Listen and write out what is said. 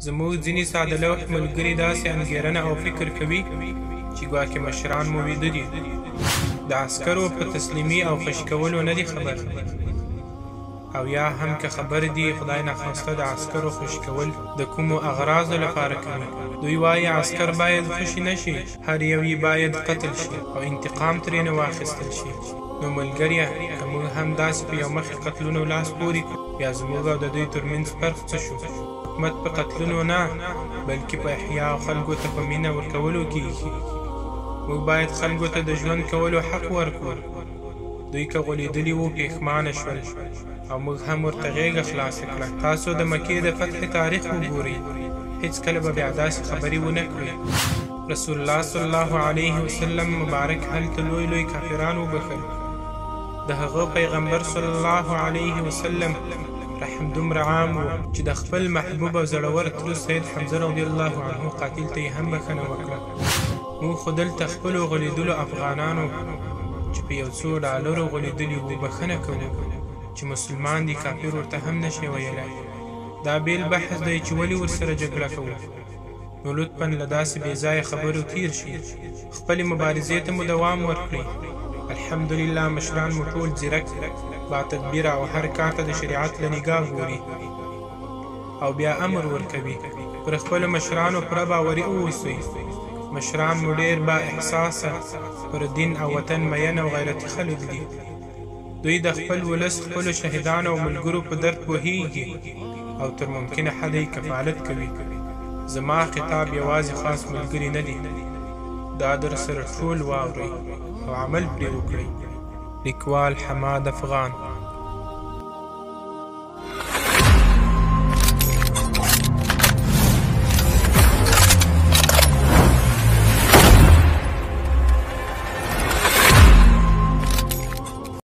زموږ ځینې ساده لوح ملګري داسې انګېرنه او فکر کوي چې ګواکې مشران مو ویده دي، د عسکرو په تسلیمي او خوشي کولو نه دي خبر، او یا هم که خبر دي خدای ناخواسته د عسکرو خوشي کول د کومو اغراضو لپاره کوي. دوی وایي عسکر باید خوشي نشي، هر یو یې باید قتل شي او انتقام ترېنه واخیستل شي. نو ملګریه، که موږ هم داسې په یو مخې قتلونو لاس پورې کړو، بیا زموږ او د دوی ترمنځ فرق څه شو؟ حکومت په قتلونو نه بلکې په احیا او خلکو ته په مینه ورکولو کېږي. موږ باید خلکو ته د ژوند کولو حق ورکړو. دوی که غولېدلي وو پښیمانه شول او موږ هم ورته غېږه خلاصه کړه. تاسو د مکې د فتح تاریخ وګورئ، هېڅکله به بیا داسې خبرې ونه کړئ. رسول الله صلی الله علیه وسلم مبارک هلته لوی لوی کافران وبخل. د هغه پیغمبر صلی الله علیه وسلم رحم دومره عام و چې د خپل محبوب او زړور تر سید حمزه رضی الله عنه قاتل ته یې هم بښنه وکړه. موږ خو دلته خپلو غولېدلو افغانانو چې په یو څو ډالرو غولېدلي وو بښنه کوو چې مسلمان دي، کافر ورته هم نشي ویلی. دا بیل بحث دی چې ولې ورسره جګړه کوو. نو لطفا له داسې بېځایه خبرو تیر شي، خپلې مبارزې ته مو دوام ورکړئ. الحمدلله مشران مو ټول ځیرک، با تدبیره او هر کار ته د شریعت له نګاه ګوري او بیا امر ورکوي. پر خپلو مشرانو پوره باوري اوسئ. مشران مو ډېر با احساسه، پر دین او وطن مین او غیرتي خلک دي. دوی د خپل ولس، خپلو شهیدانو او ملګرو په درد پوهیږي او تر ممکنه حده یې کفالت کوي. زما خطاب یوازې خاص ملګري نه دي، دا در سره ټول واورئ او عمل پرې وکړئ. لیکوال حماد افغان.